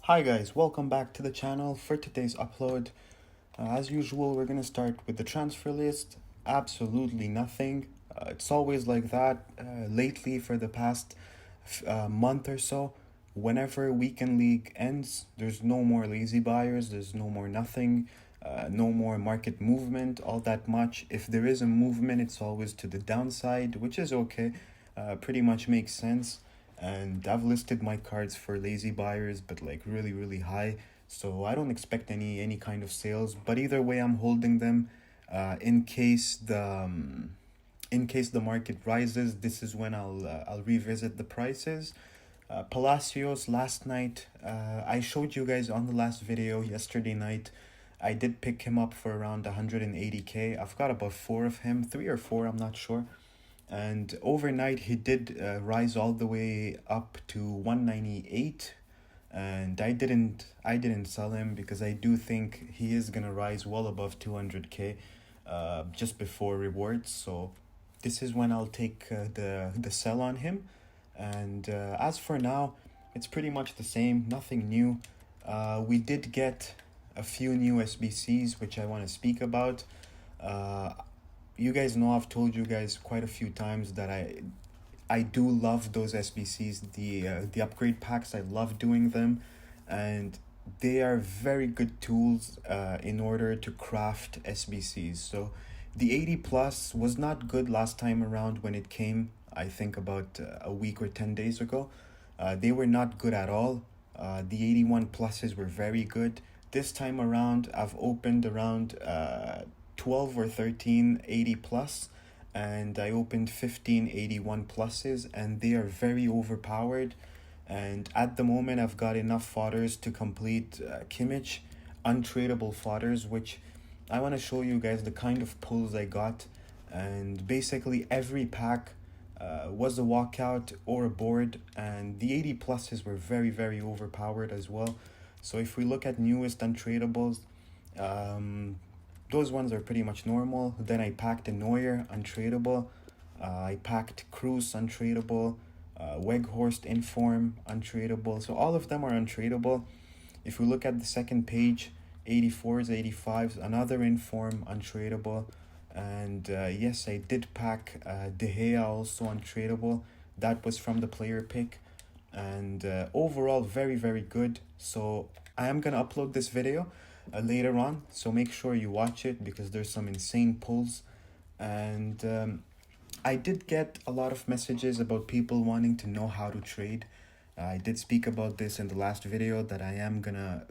Hi guys, welcome back to the channel. For today's upload, as usual, we're gonna start with the transfer list. Absolutely nothing. It's always like that. Lately, for the past month or so, whenever weekend league ends, there's no more lazy buyers. There's no more nothing. No more market movement all that much. If there is a movement, it's always to the downside, which is okay. Pretty much makes sense. And I've listed my cards for lazy buyers, but like really high. So I don't expect any kind of sales. But either way, I'm holding them, in case the market rises. This is when I'll revisit the prices. Palacios last night. I showed you guys on the last video yesterday night. I did pick him up for around 180k. I've got about four of him, three or four, I'm not sure. And overnight he did rise all the way up to 198, and I didn't sell him because I do think he is gonna rise well above 200k just before rewards. So this is when I'll take the sell on him. And as for now, it's pretty much the same, nothing new. We did get a few new SBCs which I want to speak about. Uh, you guys know I've told you guys quite a few times that I do love those SBCs, the upgrade packs. I love doing them, and they are very good tools in order to craft SBCs. So the 80 plus was not good last time around when it came. I think about a week or 10 days ago. They were not good at all. The 81 pluses were very good. This time around, I've opened around 12 or 13 80 plus, and I opened 15 81 pluses, and they are very overpowered. And at the moment, I've got enough fodders to complete Kimmich untradeable fodders, which I want to show you guys the kind of pulls I got. And basically, every pack was a walkout or a board, and the 80 pluses were very overpowered as well. So if we look at newest untradables, um, those ones are pretty much normal. Then I packed a Neuer untradeable. I packed Cruz untradeable. Weghorst Inform untradeable. So all of them are untradeable. If we look at the second page, 84s, 85s, another Inform untradeable. And yes, I did pack De Gea also untradeable. That was from the player pick. And overall, very good. So I am going to upload this video later on, so make sure you watch it because there's some insane pulls. And I did get a lot of messages about people wanting to know how to trade. I did speak about this in the last video that I am gonna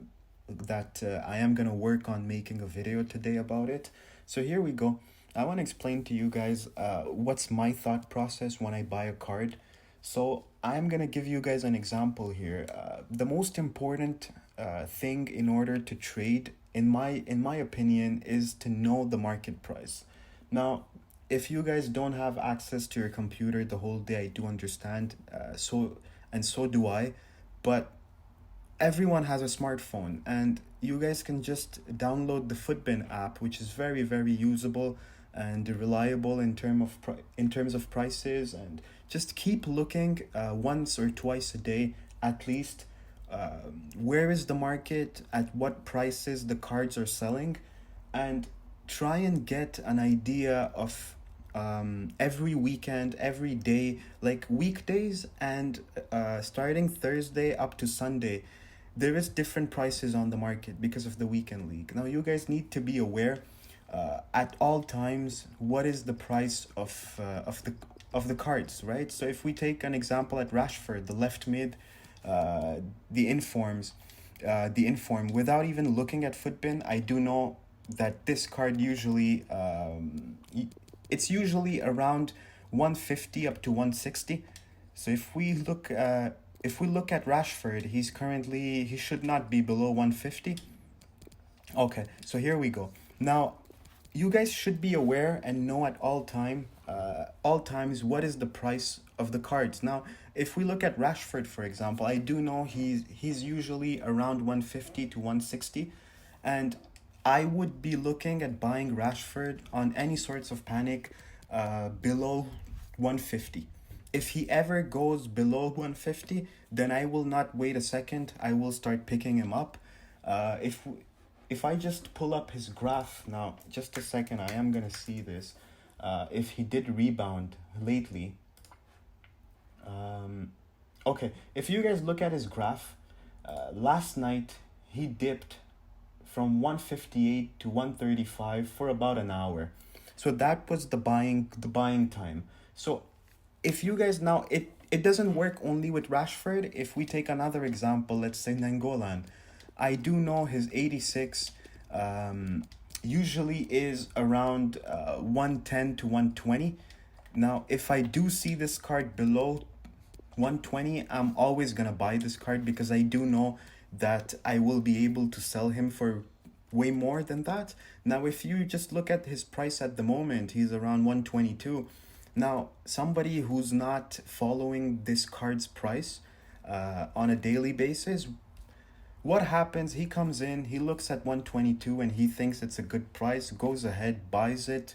work on making a video today about it. So here we go. I want to explain to you guys what's my thought process when I buy a card. So I'm gonna give you guys an example here. The most important thing in order to trade, in my opinion, is to know the market price. Now, if you guys don't have access to your computer the whole day, I do understand. So do I, but everyone has a smartphone, and you guys can just download the Footbin app, which is very usable and reliable in terms of prices. And just keep looking once or twice a day at least. Where is the market, at what prices the cards are selling, and try and get an idea of every weekend, every day, like weekdays, and starting Thursday up to Sunday, there is different prices on the market because of the weekend league. Now you guys need to be aware at all times what is the price of the cards, right? So if we take an example at Rashford, the left mid, uh, the informs, the inform, without even looking at Footbin, I do know that this card usually it's usually around 150 up to 160. So if we look at Rashford, he should not be below 150. Okay, so here we go. Now, you guys should be aware and know at all times, what is the price of the cards. Now, if we look at Rashford, for example, I do know he's usually around 150 to 160, and I would be looking at buying Rashford on any sorts of panic below 150. if he ever goes below 150, then I will not wait a second. I will start picking him up. Uh, if if I just pull up his graph now, just a second, I am gonna see this. If he did rebound lately, um, okay. If you guys look at his graph, last night he dipped from 158 to 135 for about an hour. So that was the buying time. So if you guys now, it doesn't work only with Rashford. If we take another example, let's say Nangolan, I do know his 86 um, usually is around 110 to 120. Now if I do see this card below 120, I'm always gonna buy this card because I do know that I will be able to sell him for way more than that. Now if you just look at his price at the moment, he's around 122. Now somebody who's not following this card's price on a daily basis, what happens? He comes in, he looks at 122 and he thinks it's a good price, goes ahead, buys it,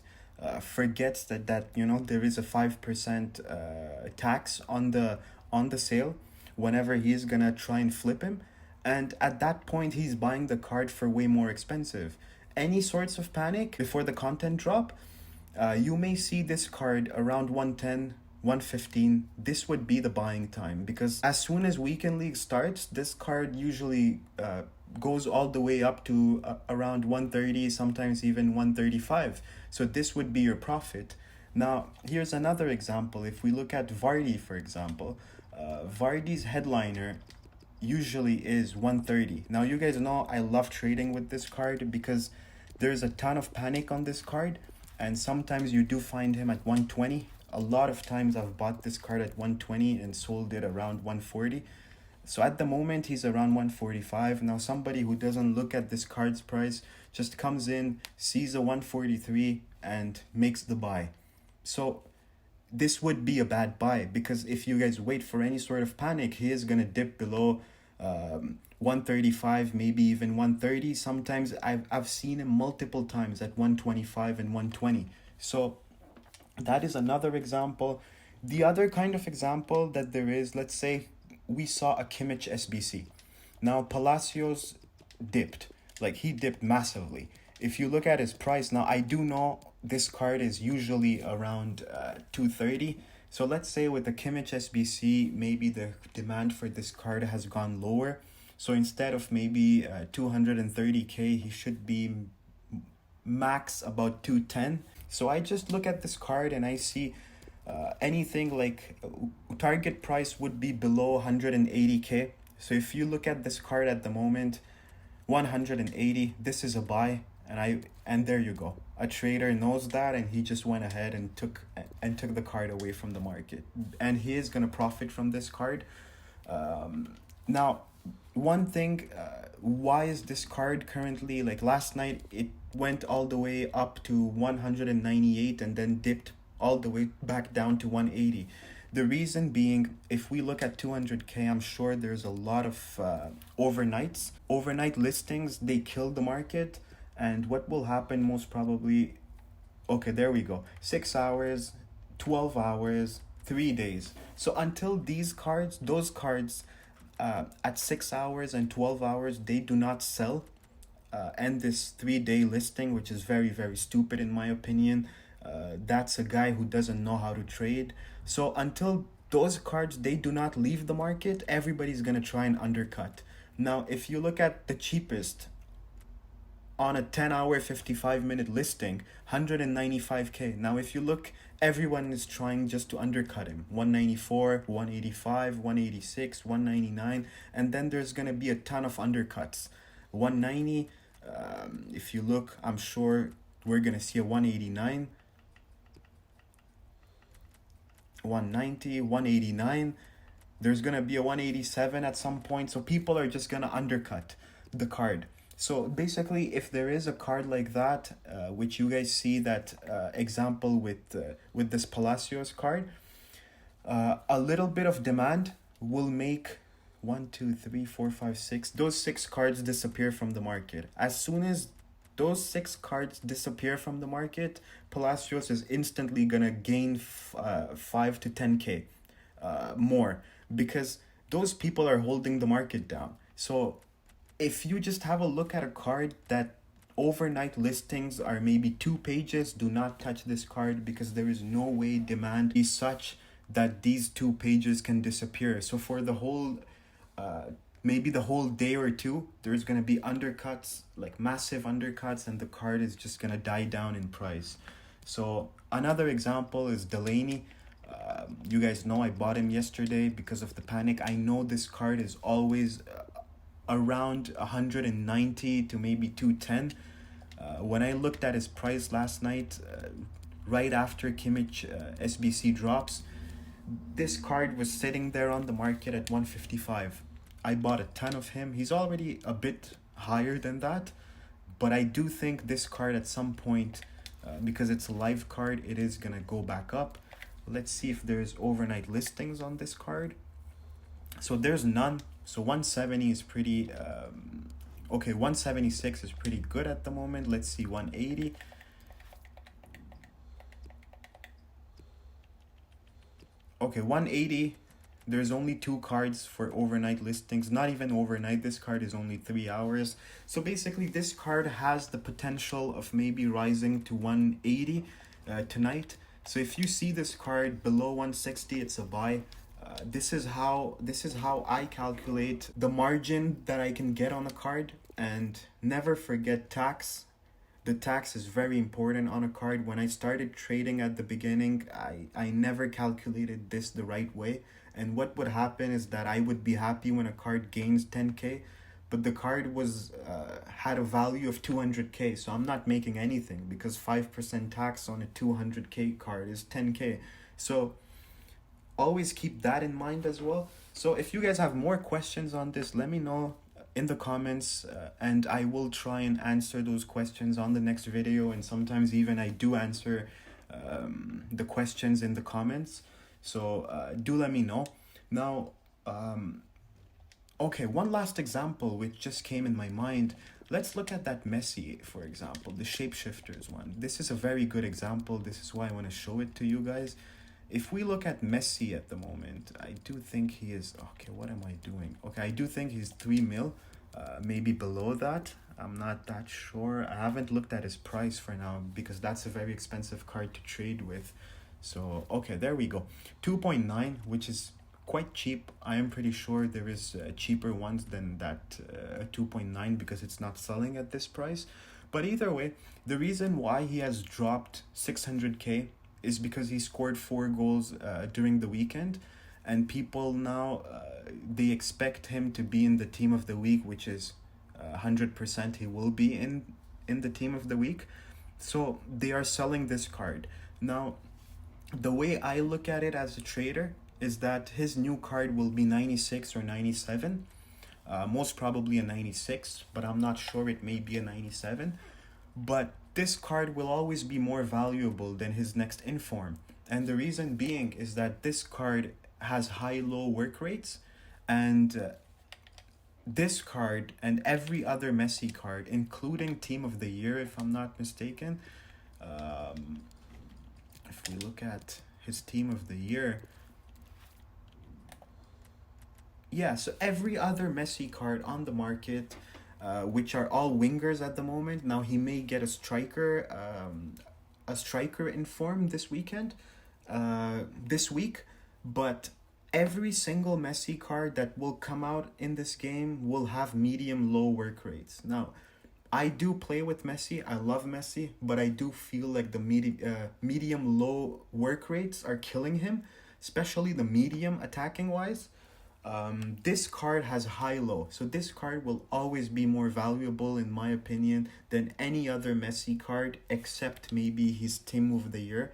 forgets that there is a 5% tax on the sale whenever he's gonna try and flip him. And at that point, he's buying the card for way more expensive. Any sorts of panic before the content drop, you may see this card around 110, 115. This would be the buying time because as soon as weekend league starts, this card usually goes all the way up to around 130, sometimes even 135. So this would be your profit. Now, here's another example. If we look at Vardy, for example, Vardy's headliner usually is 130. Now, you guys know I love trading with this card because there's a ton of panic on this card, and sometimes you do find him at 120. A lot of times I've bought this card at 120 and sold it around 140. So at the moment he's around 145. Now somebody who doesn't look at this card's price just comes in, sees a 143 and makes the buy. So this would be a bad buy because if you guys wait for any sort of panic, he is going to dip below 135, maybe even 130. Sometimes I've seen him multiple times at 125 and 120. So that is another example. The other kind of example that there is, let's say we saw a Kimmich SBC. Now Palacios dipped, like he dipped massively. If you look at his price, now I do know this card is usually around 230. So let's say with the Kimmich SBC, maybe the demand for this card has gone lower. So instead of maybe 230k, he should be max about 210. So I just look at this card and I see anything like target price would be below 180k. So if you look at this card at the moment, 180, this is a buy, and there you go. A trader knows that and he just went ahead and took the card away from the market, and he is going to profit from this card. Now one thing, why is this card currently, like last night it went all the way up to 198 and then dipped all the way back down to 180. The reason being, if we look at 200k, I'm sure there's a lot of overnight listings. They kill the market, and what will happen most probably, okay, there we go, 6 hours, 12 hours, 3 days. So until those cards at 6 hours and 12 hours, they do not sell, and this 3-day listing, which is very, very stupid in my opinion. That's a guy who doesn't know how to trade. So until those cards, they do not leave the market, everybody's going to try and undercut. Now, if you look at the cheapest on a 10-hour, 55-minute listing, 195k. Now, if you look, everyone is trying just to undercut him. 194, 185, 186, 199, and then there's going to be a ton of undercuts. 190, if you look, I'm sure we're going to see a 189, 190, 189. There's going to be a 187 at some point. So people are just going to undercut the card. So basically, if there is a card like that, which you guys see that example with this Palacios card, a little bit of demand will make 1, 2, 3, 4, 5, 6. Those 6 cards disappear from the market. As soon as those 6 cards disappear from the market, Palacios is instantly gonna gain 5 to 10k. more, because those people are holding the market down. So if you just have a look at a card that overnight listings are maybe 2 pages, do not touch this card, because there is no way demand is such that these 2 pages can disappear. So for the whole uh, maybe the whole day or two, there's going to be undercuts, like massive undercuts, and the card is just going to die down in price. So another example is Delaney. You guys know I bought him yesterday because of the panic. I know this card is always around 190 to maybe 210. When I looked at his price last night, right after Kimmich SBC drops, this card was sitting there on the market at 155. I bought a ton of him. He's already a bit higher than that, but I do think this card at some point, because it's a live card, it is gonna go back up. Let's see if there's overnight listings on this card. So there's none. So 170 is pretty okay, 176 is pretty good at the moment. Let's see 180. Okay, 180. There's only 2 cards for overnight listings. Not even overnight. This card is only 3 hours. So basically, this card has the potential of maybe rising to 180 tonight. So if you see this card below 160, it's a buy. This is how I calculate the margin that I can get on a card. And never forget tax. The tax is very important on a card. When I started trading at the beginning, I never calculated this the right way. And what would happen is that I would be happy when a card gains 10k, but the card was had a value of 200k. So I'm not making anything, because 5% tax on a 200k card is 10k. So always keep that in mind as well. So if you guys have more questions on this, let me know in the comments, and I will try and answer those questions on the next video. And sometimes even I do answer the questions in the comments. So do let me know. Now, okay, one last example which just came in my mind. Let's look at that Messi, for example, the shapeshifters one. This is a very good example. This is why I want to show it to you guys. If we look at Messi at the moment, I do think he is... Okay, what am I doing? Okay, I do think he's 3 mil, maybe below that. I'm not that sure. I haven't looked at his price for now, because that's a very expensive card to trade with. So, okay, there we go. 2.9, which is quite cheap. I am pretty sure there is cheaper ones than that 2.9, because it's not selling at this price. But either way, the reason why he has dropped 600k is because he scored 4 goals during the weekend, and people now they expect him to be in the team of the week, which is 100% he will be in the team of the week. So they are selling this card. Now, the way I look at it as a trader is that his new card will be 96 or 97. Most probably a 96, but I'm not sure. It may be a 97. But this card will always be more valuable than his next inform. And the reason being is that this card has high-low work rates, and this card and every other Messi card, including Team of the Year, if I'm not mistaken, if we look at his Team of the Year, yeah, so every other Messi card on the market, which are all wingers at the moment. Now he may get a striker in form this week, but every single Messi card that will come out in this game will have medium low work rates. Now, I do play with Messi. I love Messi, but I do feel like the medium low work rates are killing him, especially the medium attacking wise. This card has high-low, so this card will always be more valuable, in my opinion, than any other Messi card, except maybe his Team of the Year.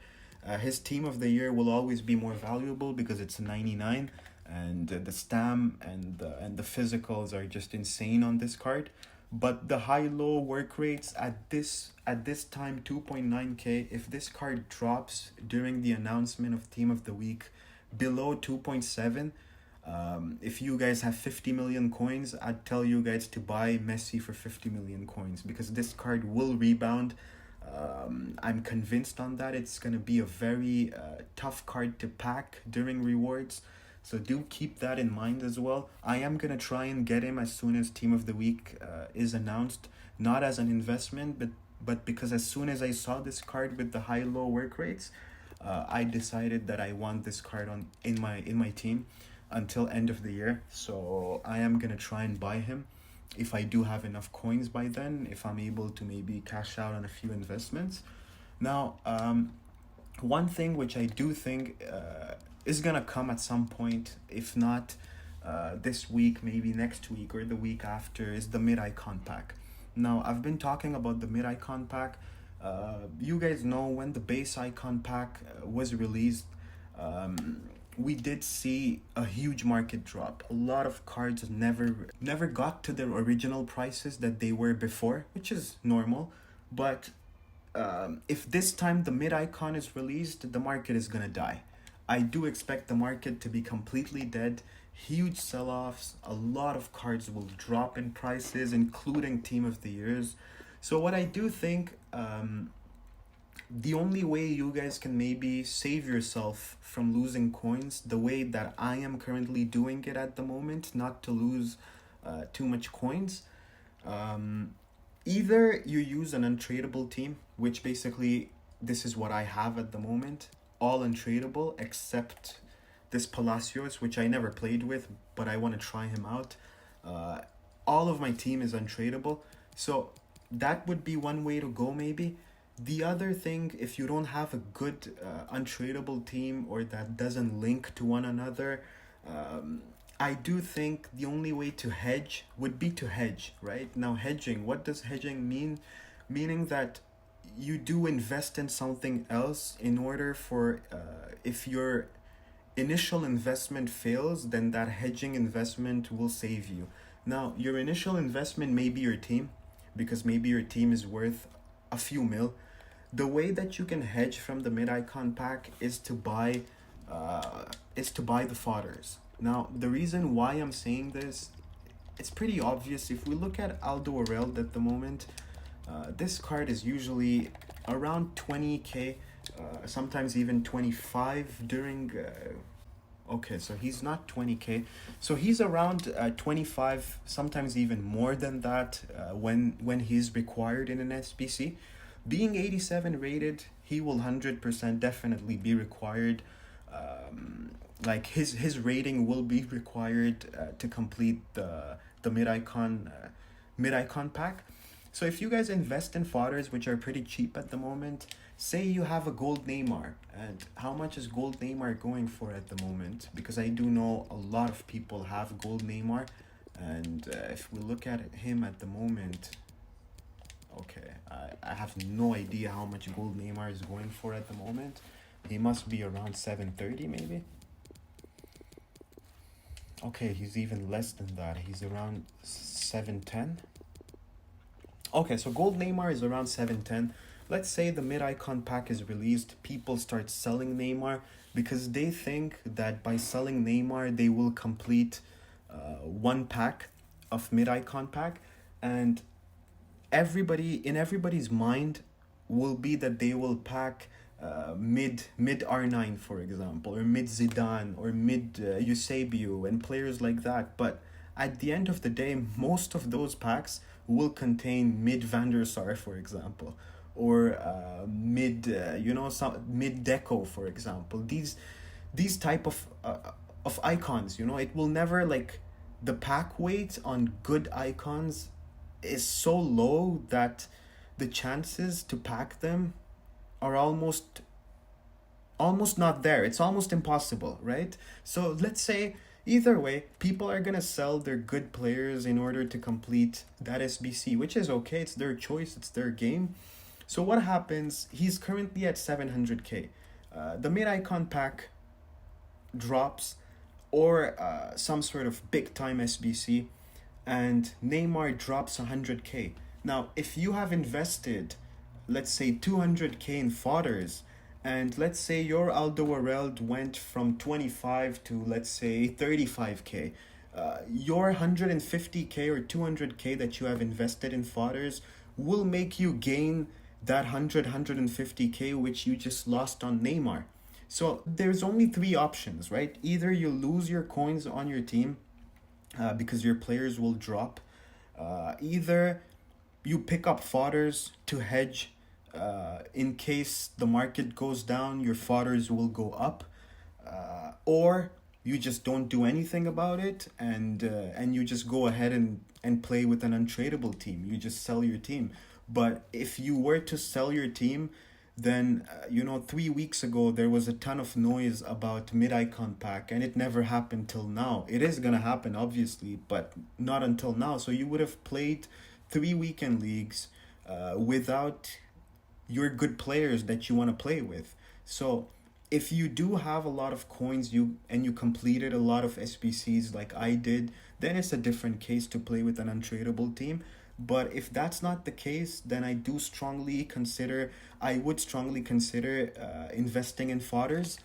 His Team of the Year will always be more valuable because it's a 99, and the stam and the physicals are just insane on this card. But the high-low work rates at this time, 2.9k, if this card drops during the announcement of Team of the Week below 2.7, if you guys have 50 million coins, I'd tell you guys to buy Messi for 50 million coins, because this card will rebound. I'm convinced on that. It's going to be a very tough card to pack during rewards. So do keep that in mind as well. I am going to try and get him as soon as Team of the Week is announced. Not as an investment, but because as soon as I saw this card with the high-low work rates, I decided that I want this card in my team until end of the year. So I am going to try and buy him if I do have enough coins by then, if I'm able to maybe cash out on a few investments. Now, one thing which I do think is gonna come at some point, if not this week, maybe next week or the week after, is the mid-icon pack. Now, I've been talking about the mid-icon pack. You guys know when the base icon pack was released, we did see a huge market drop. A lot of cards never got to their original prices that they were before, which is normal. But if this time the mid icon is released, the market is gonna die. I do expect the market to be completely dead. Huge sell-offs. A lot of cards will drop in prices, including Team of the Years. So what I do think, the only way you guys can maybe save yourself from losing coins the way that I am currently doing it at the moment, not to lose too much coins, either you use an untradeable team, which basically this is what I have at the moment, all untradeable except this Palacios, which I never played with, but I want to try him out. All of my team is untradeable, so that would be one way to go maybe. The other thing, if you don't have a good untradeable team or that doesn't link to one another, I do think the only way to hedge would be to hedge, right? Now, hedging, what does hedging mean? Meaning that you do invest in something else in order for, if your initial investment fails, then that hedging investment will save you. Now, your initial investment may be your team, because maybe your team is worth a few mil. The way that you can hedge from the mid-icon pack is to buy the fodders. Now, the reason why I'm saying this, it's pretty obvious. If we look at Aldo Areld at the moment, this card is usually around 20k, sometimes even 25 during... okay, so he's not 20k. So he's around 25, sometimes even more than that when he's required in an SBC. Being 87 rated, he will 100% definitely be required. Like his rating will be required to complete the mid-icon pack. So if you guys invest in fodders, which are pretty cheap at the moment, say you have a gold Neymar, and how much is gold Neymar going for at the moment? Because I do know a lot of people have gold Neymar, and if we look at him at the moment, okay, I have no idea how much gold Neymar is going for at the moment. He must be around 730 maybe. Okay, he's even less than that. He's around 710. Okay, so gold Neymar is around 710. Let's say the mid-icon pack is released, people start selling Neymar because they think that by selling Neymar, they will complete one pack of mid-icon pack, and everybody's mind will be that they will pack mid R9, for example, or mid Zidane, or mid Eusebio, and players like that. But at the end of the day, most of those packs will contain mid Van der Sar, for example, or mid some mid Deco, for example. These type of icons, it will never, like, the pack weight on good icons is so low that the chances to pack them are almost not there. It's almost impossible, right? So let's say either way, people are gonna sell their good players in order to complete that SBC, which is okay. It's their choice. It's their game. So what happens? He's currently at 700k. The mid-icon pack drops, or some sort of big-time SBC, and Neymar drops 100k. Now, if you have invested, let's say 200k in fodders, and let's say your Aldo Areld went from 25 to, let's say, 35k, your 150k or 200k that you have invested in fodders will make you gain that 150K which you just lost on Neymar. So there's only three options, right? Either you lose your coins on your team because your players will drop. Either you pick up fodders to hedge in case the market goes down, your fodders will go up, or you just don't do anything about it, and you just go ahead and play with an untradeable team. You just sell your team. But if you were to sell your team, then 3 weeks ago there was a ton of noise about mid icon pack, and it never happened till now. It is gonna happen obviously, but not until now. So you would have played 3 weekend leagues without your good players that you want to play with. So if you do have a lot of coins, you completed a lot of SBCs like I did, then it's a different case to play with an untradeable team. But if that's not the case, then I would strongly consider investing in fodders.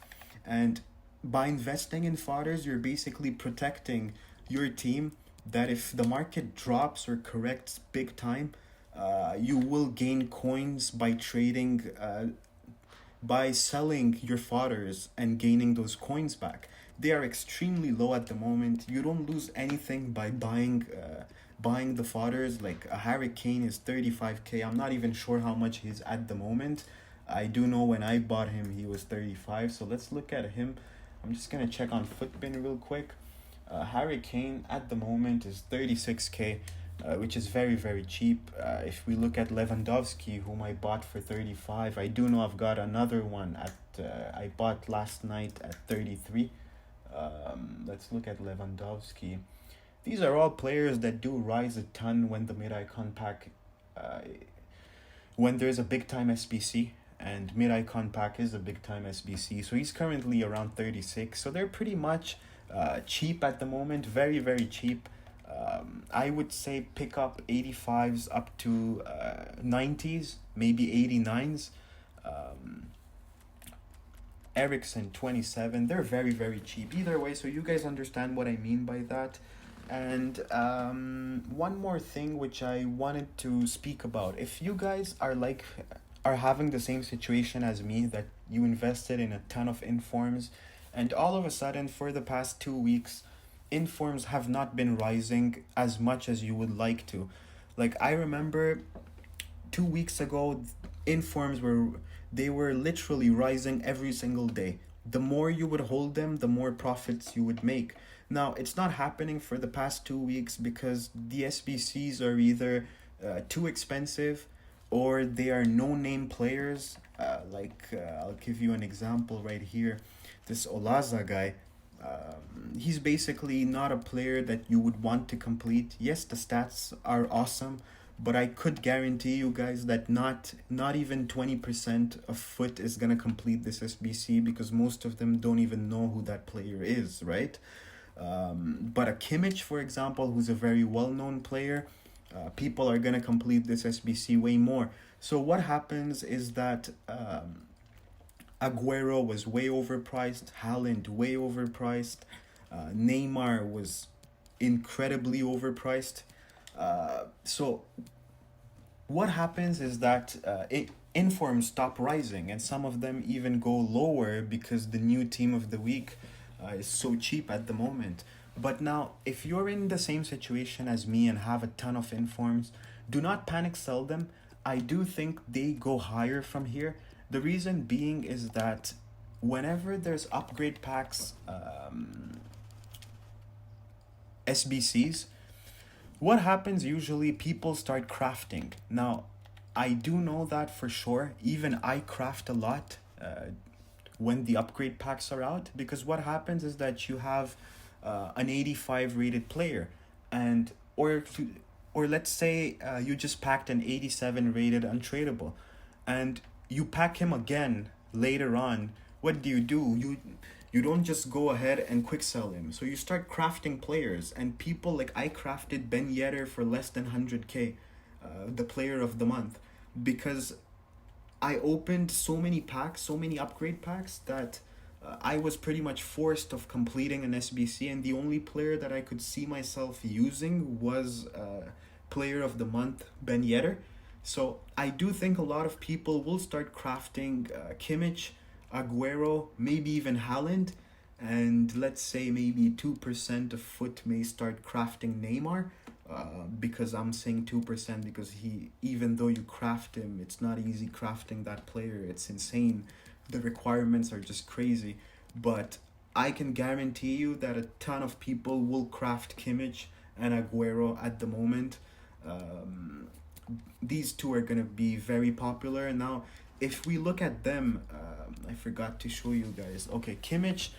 And by investing in fodders, you're basically protecting your team that if the market drops or corrects big time, you will gain coins by trading, by selling your fodders and gaining those coins back. They are extremely low at the moment. You don't lose anything by buying the fodders. Like a Harry Kane is 35K. I'm not even sure how much he's at the moment. I do know when I bought him he was 35. So let's look at him. I'm just gonna check on Footbin real quick. Harry Kane at the moment is 36K, which is very, very cheap. If we look at Lewandowski, whom I bought for 35, I do know I've got another one I bought last night at 33. Let's look at Lewandowski. These are all players that do rise a ton when the mid-icon pack, when there's a big-time SBC, and mid-icon pack is a big-time SBC. So he's currently around 36. So they're pretty much cheap at the moment, very, very cheap. I would say pick up 85s up to 90s, maybe 89s. Ericsson 27, they're very, very cheap either way, so you guys understand what I mean by that. And one more thing which I wanted to speak about. If you guys are having the same situation as me, that you invested in a ton of informs, and all of a sudden for the past 2 weeks informs have not been rising as much as you would like to. Like I remember 2 weeks ago, informs were literally rising every single day. The more you would hold them, the more profits you would make. Now it's not happening for the past 2 weeks because the SBCs are either too expensive or they are no-name players. I'll give you an example right here. This Olaza guy, he's basically not a player that you would want to complete. Yes, the stats are awesome, but I could guarantee you guys that not even 20% of Foot is gonna complete this SBC because most of them don't even know who that player is, right? But a Kimmich, for example, who's a very well-known player, people are gonna complete this SBC way more. So what happens is that Aguero was way overpriced, Haaland way overpriced, Neymar was incredibly overpriced. So what happens is that informs stop rising, and some of them even go lower because the new team of the week is so cheap at the moment. But now, if you're in the same situation as me and have a ton of informs, do not panic sell them. I do think they go higher from here. The reason being is that whenever there's upgrade packs, SBCs, what happens usually, people start crafting. Now, I do know that for sure. Even I craft a lot when the upgrade packs are out, because what happens is that you have an 85 rated player, and or let's say you just packed an 87 rated untradeable, and you pack him again later on. What do? You don't just go ahead and quick sell him. So you start crafting players, and people like I crafted Ben Yedder for less than 100K, the player of the month, because I opened so many packs, so many upgrade packs, that I was pretty much forced of completing an SBC, and the only player that I could see myself using was player of the month, Ben Yedder. So I do think a lot of people will start crafting Kimmich, Aguero, maybe even Haaland, and let's say maybe 2% of foot may start crafting Neymar. Because I'm saying 2% because he, even though you craft him, it's not easy crafting that player. It's insane. The requirements are just crazy. But I can guarantee you that a ton of people will craft Kimmich and Aguero at the moment. Um, these two are going to be very popular. Now, if we look at them, I forgot to show you guys. Okay, Kimmich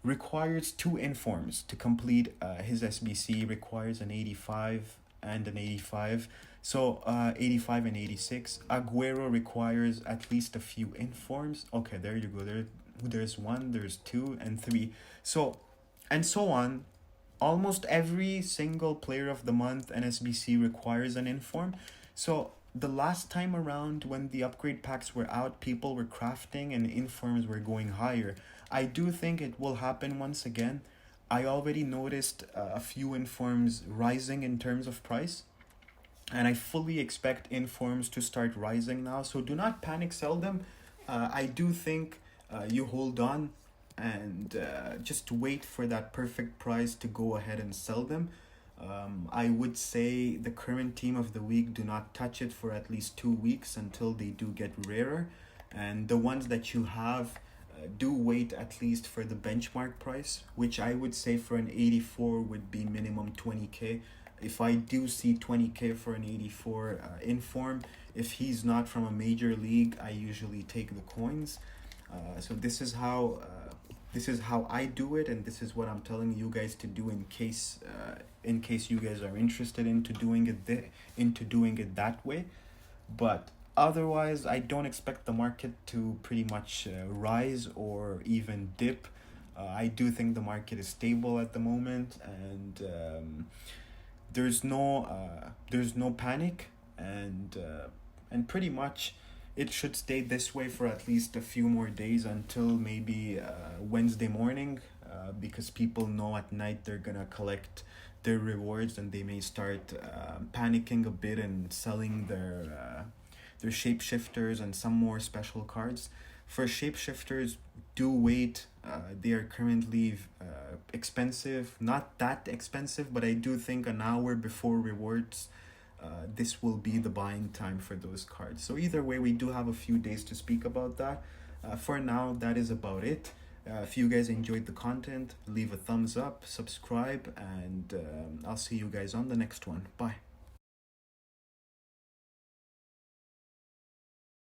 requires two informs to complete his SBC, requires an 85 and an 85. So 85 and 86. Aguero requires at least a few informs. Okay, there you go. There's one, there's two, and three. So, and so on. Almost every single player of the month and SBC requires an inform. So the last time around when the upgrade packs were out, people were crafting and informs were going higher. I do think it will happen once again. I already noticed a few informs rising in terms of price, and I fully expect informs to start rising now. So do not panic sell them. I do think you hold on and just wait for that perfect price to go ahead and sell them. I would say the current team of the week, do not touch it for at least 2 weeks until they do get rarer. And the ones that you have, do wait at least for the benchmark price, which I would say for an 84 would be minimum 20k. If I do see 20k for an 84 inform, if he's not from a major league, I usually take the coins. So this is how I do it, and this is what I'm telling you guys to do in case you guys are interested into doing it that way. But otherwise, I don't expect the market to pretty much rise or even dip. I do think the market is stable at the moment, and there's no panic, and pretty much it should stay this way for at least a few more days until maybe Wednesday morning, because people know at night they're gonna collect their rewards, and they may start panicking a bit and selling their shapeshifters and some more special cards. For shapeshifters, do wait. They are currently expensive, not that expensive, but I do think an hour before rewards, this will be the buying time for those cards. So either way, we do have a few days to speak about that. For now, that is about it. If you guys enjoyed the content, leave a thumbs up, subscribe, and I'll see you guys on the next one. Bye.